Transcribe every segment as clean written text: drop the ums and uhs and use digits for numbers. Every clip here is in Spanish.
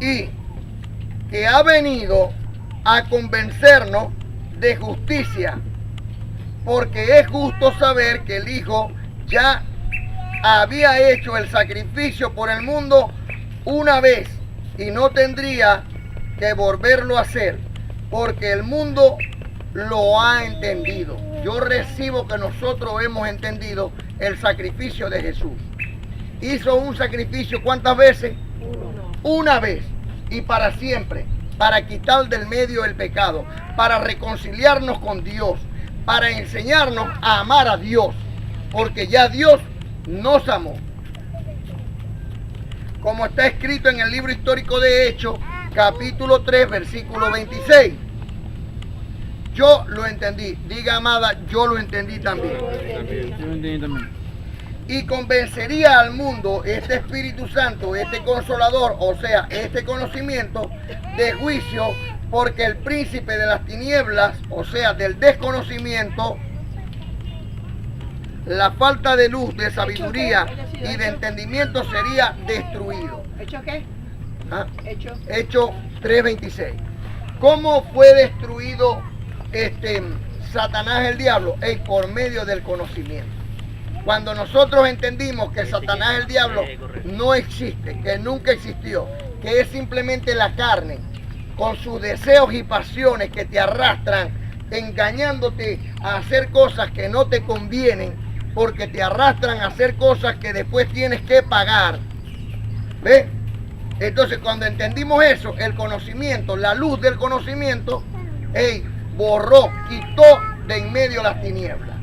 y que ha venido a convencernos de justicia, porque es justo saber que el Hijo ya había hecho el sacrificio por el mundo una vez y no tendría que volverlo a hacer, porque el mundo lo ha entendido. Yo recibo que nosotros hemos entendido el sacrificio de Jesús. Hizo un sacrificio, ¿cuántas veces? Una vez y para siempre, para quitar del medio el pecado, para reconciliarnos con Dios, para enseñarnos a amar a Dios, porque ya Dios nos amó. Como está escrito en el libro histórico de Hechos, capítulo 3, versículo 26. Yo lo entendí. Diga, amada, yo lo entendí también. Yo lo entendí también. Y convencería al mundo este Espíritu Santo, este Consolador, o sea, este conocimiento de juicio, porque el príncipe de las tinieblas, o sea, del desconocimiento, la falta de luz, de sabiduría y de entendimiento sería destruido. ¿Hecho qué? ¿Ah? Hecho. Hechos 3:26. ¿Cómo fue destruido Satanás el diablo? Por medio del conocimiento. Cuando nosotros entendimos que Satanás el diablo no existe, que nunca existió, que es simplemente la carne, con sus deseos y pasiones que te arrastran, engañándote a hacer cosas que no te convienen, porque te arrastran a hacer cosas que después tienes que pagar. ¿Ves? Entonces, cuando entendimos eso, el conocimiento, la luz del conocimiento, borró, quitó de en medio las tinieblas.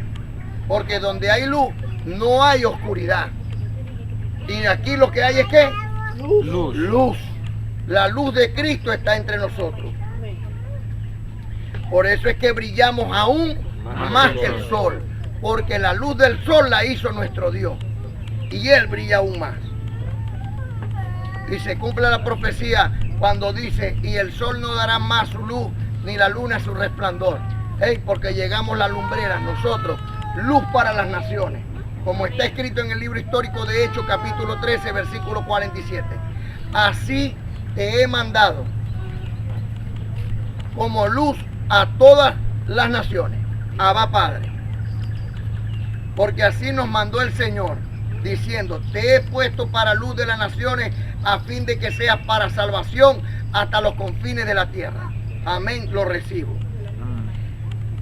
Porque donde hay luz, no hay oscuridad. Y aquí lo que hay es ¿qué? Luz. Luz. La luz de Cristo está entre nosotros. Por eso es que brillamos aún más que el sol. Porque la luz del sol la hizo nuestro Dios. Y Él brilla aún más. Y se cumple la profecía cuando dice, y el sol no dará más su luz, ni la luna su resplandor. Porque llegamos las lumbreras, nosotros, luz para las naciones. Como está escrito en el libro histórico de Hechos, capítulo 13, versículo 47. Así te he mandado como luz a todas las naciones. Abba Padre. Porque así nos mandó el Señor, diciendo, te he puesto para luz de las naciones, a fin de que seas para salvación hasta los confines de la tierra. Amén, lo recibo.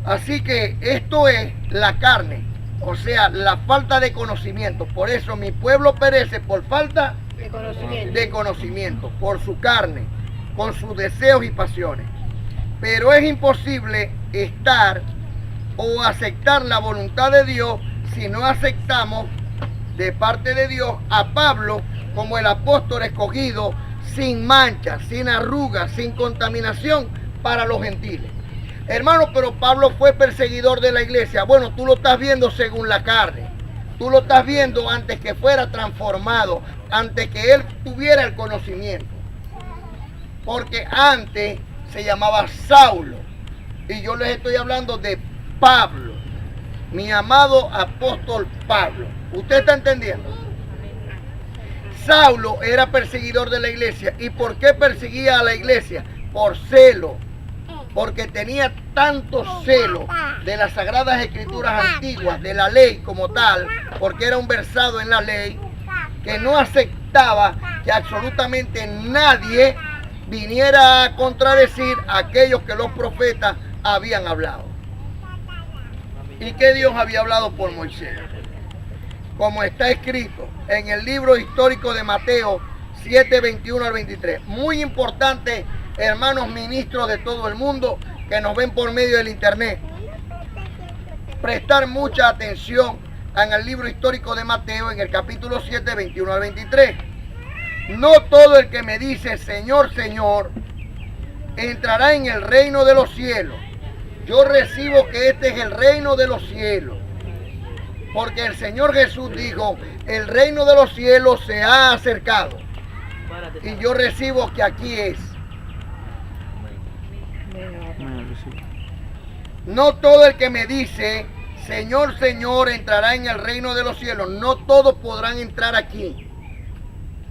Así que esto es la carne, o sea, la falta de conocimiento. Por eso mi pueblo perece por falta de conocimiento, por su carne, con sus deseos y pasiones. Pero es imposible estar o aceptar la voluntad de Dios si no aceptamos de parte de Dios a Pablo como el apóstol escogido, sin mancha, sin arrugas, sin contaminación para los gentiles. Hermano, pero Pablo fue perseguidor de la iglesia. Bueno, tú lo estás viendo según la carne. Tú lo estás viendo antes que fuera transformado, antes que él tuviera el conocimiento. Porque antes se llamaba Saulo. Y yo les estoy hablando de Pablo, mi amado apóstol Pablo. ¿Usted está entendiendo? Saulo era perseguidor de la iglesia. ¿Y por qué perseguía a la iglesia? Por celo. Porque tenía tanto celo de las sagradas escrituras antiguas, de la ley como tal, porque era un versado en la ley, que no aceptaba que absolutamente nadie viniera a contradecir a aquellos que los profetas habían hablado. ¿Y qué Dios había hablado por Moisés? Como está escrito en el libro histórico de Mateo 7, 21 al 23. Muy importante, hermanos ministros de todo el mundo que nos ven por medio del internet. Prestar mucha atención en el libro histórico de Mateo, en el capítulo 7, 21 al 23. No todo el que me dice Señor, Señor, entrará en el reino de los cielos. Yo recibo que este es el reino de los cielos. Porque el Señor Jesús dijo, el reino de los cielos se ha acercado. Y yo recibo que aquí es. No todo el que me dice, Señor, Señor, entrará en el reino de los cielos. No todos podrán entrar aquí.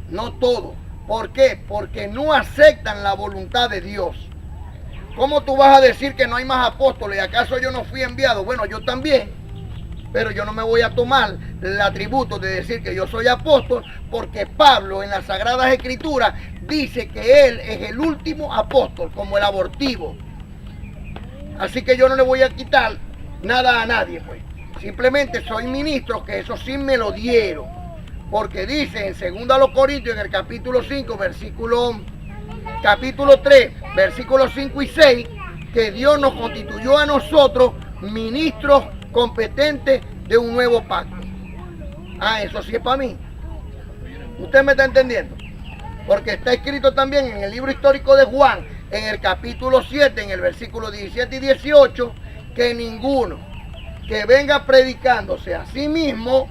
No todos. ¿Por qué? Porque no aceptan la voluntad de Dios. ¿Cómo tú vas a decir que no hay más apóstoles? ¿Acaso yo no fui enviado? Bueno, yo también. Pero yo no me voy a tomar el atributo de decir que yo soy apóstol, porque Pablo en las Sagradas Escrituras dice que él es el último apóstol, como el abortivo. Así que yo no le voy a quitar nada a nadie, pues. Simplemente soy ministro, que eso sí me lo dieron. Porque dice en 2 Corintios, en el capítulo 5, capítulo 3, versículos 5 y 6, que Dios nos constituyó a nosotros ministros competentes de un nuevo pacto. Ah, eso sí es para mí. ¿Usted me está entendiendo? Porque está escrito también en el libro histórico de Juan, en el capítulo 7, en el versículo 17 y 18, que ninguno que venga predicándose a sí mismo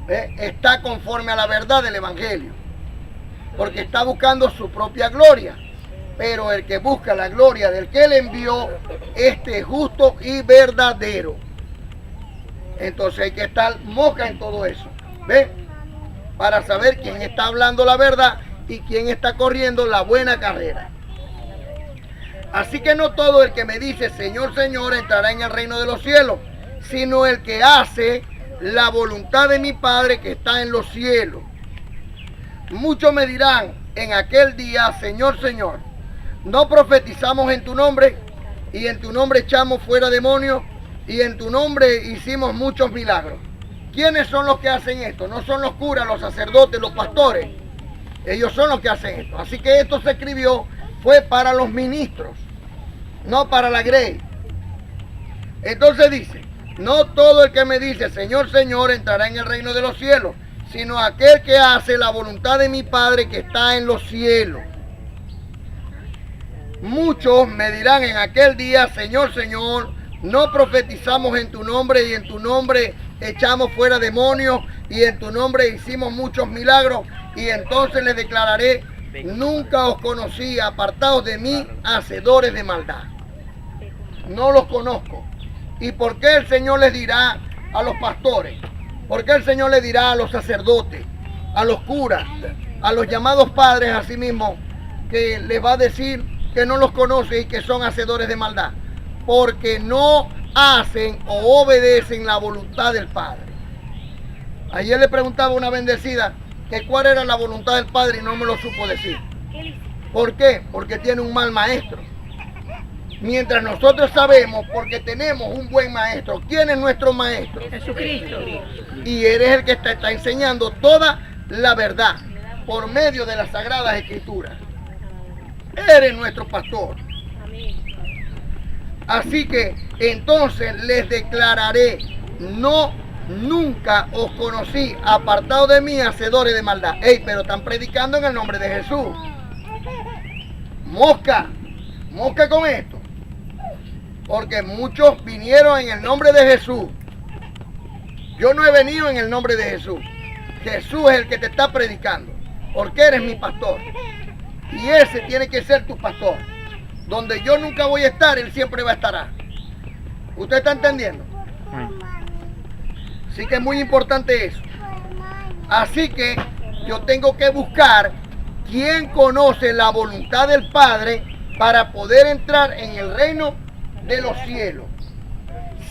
está conforme a la verdad del evangelio, porque está buscando su propia gloria. Pero el que busca la gloria del que le envió, este es justo y verdadero. Entonces hay que estar mosca en todo eso, ¿ve? Para saber quién está hablando la verdad y quién está corriendo la buena carrera. Así que no todo el que me dice Señor, Señor entrará en el reino de los cielos, sino el que hace la voluntad de mi Padre que está en los cielos. Muchos me dirán en aquel día, Señor, Señor, ¿no profetizamos en tu nombre? Y en tu nombre echamos fuera demonios, y en tu nombre hicimos muchos milagros. ¿Quiénes son los que hacen esto? No son los curas, los sacerdotes, los pastores. Ellos son los que hacen esto. Así que esto se escribió, fue para los ministros, no para la grey. Entonces dice, no todo el que me dice Señor, Señor entrará en el reino de los cielos, sino aquel que hace la voluntad de mi Padre que está en los cielos. Muchos me dirán en aquel día, Señor, Señor, no profetizamos en tu nombre, y en tu nombre echamos fuera demonios, y en tu nombre hicimos muchos milagros. Y entonces les declararé, nunca os conocí, apartados de mí, hacedores de maldad. No los conozco. ¿Y por qué el Señor les dirá a los pastores? ¿Por qué el Señor les dirá a los sacerdotes, a los curas, a los llamados padres a sí mismos, que les va a decir que no los conoce y que son hacedores de maldad? Porque no hacen o obedecen la voluntad del Padre. Ayer le preguntaba a una bendecida que cuál era la voluntad del Padre y no me lo supo decir. ¿Por qué? Porque tiene un mal maestro. Mientras nosotros sabemos, porque tenemos un buen maestro. ¿Quién es nuestro maestro? Jesucristo. Y eres el que está enseñando toda la verdad por medio de las Sagradas Escrituras. Eres nuestro pastor. Así que entonces les declararé, no, nunca os conocí, apartados de mí, hacedores de maldad. Ey, pero están predicando en el nombre de Jesús. Mosca con esto. Porque muchos vinieron en el nombre de Jesús. Yo no he venido en el nombre de Jesús. Jesús es el que te está predicando, porque eres mi pastor. Y ese tiene que ser tu pastor. Donde yo nunca voy a estar, él siempre va a estar. ¿Usted está entendiendo? Así que es muy importante eso. Así que yo tengo que buscar quién conoce la voluntad del Padre para poder entrar en el reino de los cielos.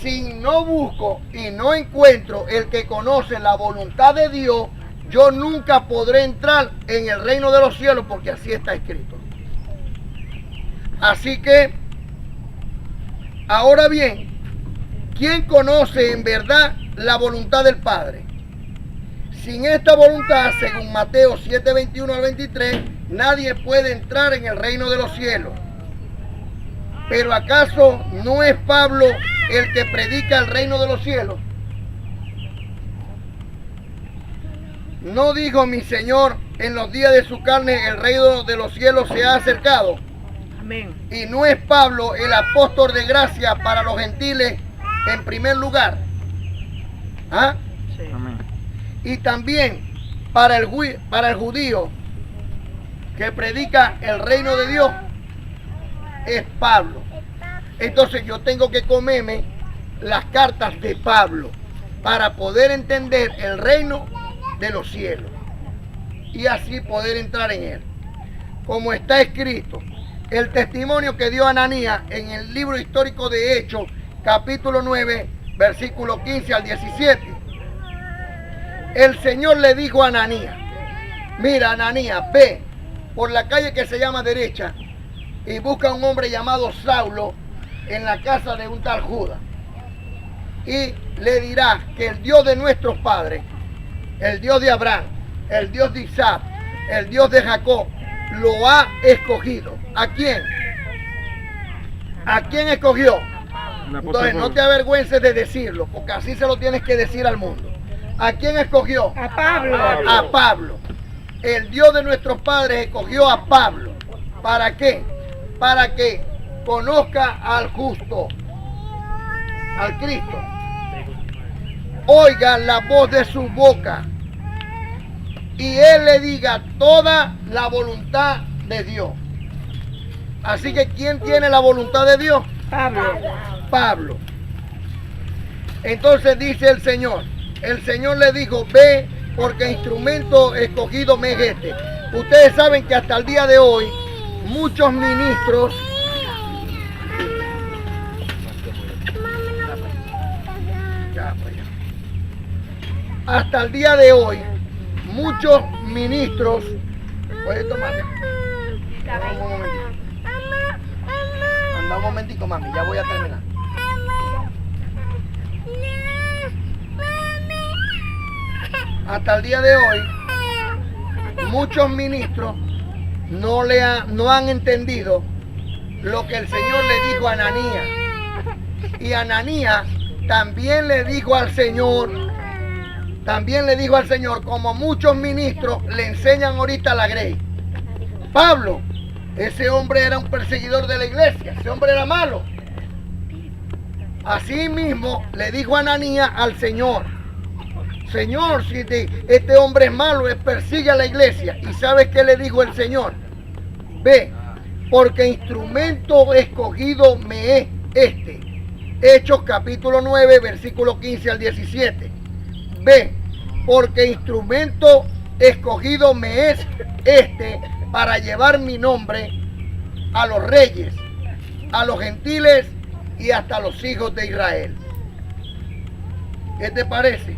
Si no busco y no encuentro el que conoce la voluntad de Dios, yo nunca podré entrar en el reino de los cielos, porque así está escrito. Así que, ahora bien, ¿quién conoce en verdad la voluntad del Padre? Sin esta voluntad, según Mateo 7, 21 al 23, nadie puede entrar en el reino de los cielos. Pero ¿acaso no es Pablo el que predica el reino de los cielos? ¿No dijo mi Señor, en los días de su carne el reino de los cielos se ha acercado? Amén. ¿Y no es Pablo el apóstol de gracia para los gentiles en primer lugar? ¿Ah? Sí. Amén. Y también para el judío que predica el reino de Dios es Pablo. Entonces yo tengo que comerme las cartas de Pablo para poder entender el reino de los cielos. y así poder entrar en él. Como está escrito, el testimonio que dio Ananías en el libro histórico de Hechos, capítulo 9, versículo 15 al 17. El Señor le dijo a Ananías, mira Ananías, ve por la calle que se llama derecha y busca a un hombre llamado Saulo en la casa de un tal Judas. Y le dirás que el Dios de nuestros padres, el Dios de Abraham, el Dios de Isaac, el Dios de Jacob, lo ha escogido. ¿A quién? ¿A quién escogió? Entonces no te avergüences de decirlo, porque así se lo tienes que decir al mundo. ¿A quién escogió? A Pablo. A Pablo. El Dios de nuestros padres escogió a Pablo. ¿Para qué? Para que conozca al justo, al Cristo. Oiga la voz de su boca y él le diga toda la voluntad de Dios. Así que ¿quién tiene la voluntad de Dios? Pablo. Pablo. Entonces dice el Señor le dijo, ve porque instrumento escogido me es este. Ustedes saben que hasta el día de hoy muchos ministros hasta el día de hoy muchos ministros, ¿puede tomar? Anda un momentico, mami, ya voy a terminar. Hasta el día de hoy muchos ministros no han entendido lo que el Señor le dijo a Ananías. Y Ananías también le dijo al Señor, como muchos ministros le enseñan ahorita a la Grey. Pablo, ese hombre era un perseguidor de la iglesia, ese hombre era malo. Así mismo le dijo Ananías al Señor, Señor, si este hombre es malo, persigue a la iglesia. ¿Y sabes qué le dijo el Señor? Ve, porque instrumento escogido me es este. Hechos capítulo 9, versículo 15 al 17. Ve, porque instrumento escogido me es este para llevar mi nombre a los reyes, a los gentiles y hasta a los hijos de Israel. ¿Qué te parece?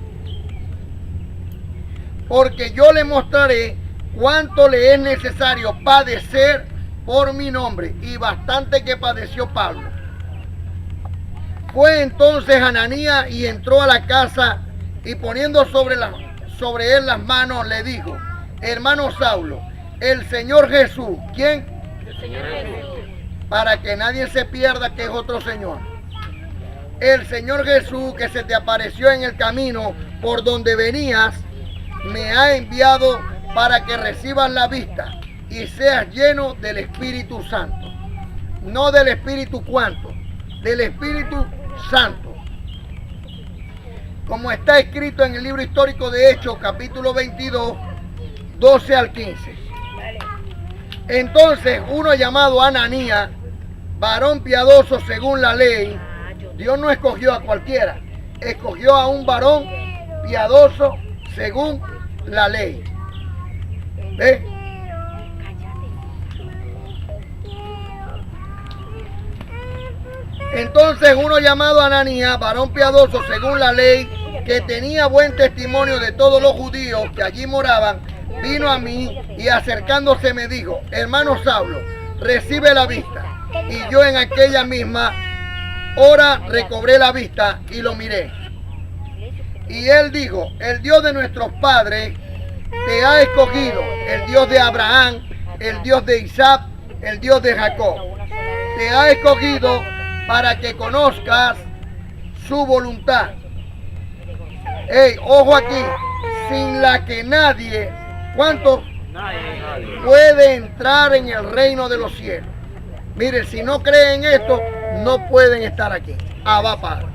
Porque yo le mostraré cuánto le es necesario padecer por mi nombre, y bastante que padeció Pablo. Fue entonces Ananías y entró a la casa y poniendo sobre él las manos le dijo, hermano Saulo, el Señor Jesús, ¿quién? El Señor Jesús. Para que nadie se pierda que es otro Señor. El Señor Jesús que se te apareció en el camino por donde venías, me ha enviado para que recibas la vista y seas lleno del Espíritu Santo. No del Espíritu cuanto, del Espíritu Santo. Como está escrito en el libro histórico de Hechos, capítulo 22, 12 al 15. Entonces uno llamado Ananías, varón piadoso según la ley, Dios no escogió a cualquiera, escogió a un varón piadoso según la ley. ¿Ve? Entonces uno llamado Ananías, varón piadoso según la ley, que tenía buen testimonio de todos los judíos que allí moraban, vino a mí y acercándose me dijo, hermano Saulo, recibe la vista. Y yo en aquella misma hora recobré la vista y lo miré. Y él dijo, el Dios de nuestros padres te ha escogido, el Dios de Abraham, el Dios de Isaac, el Dios de Jacob. Te ha escogido para que conozcas su voluntad. Hey, ojo aquí, sin la que nadie, ¿cuántos? Nadie puede entrar en el reino de los cielos. Mire, si no creen esto, no pueden estar aquí. Abba Padre.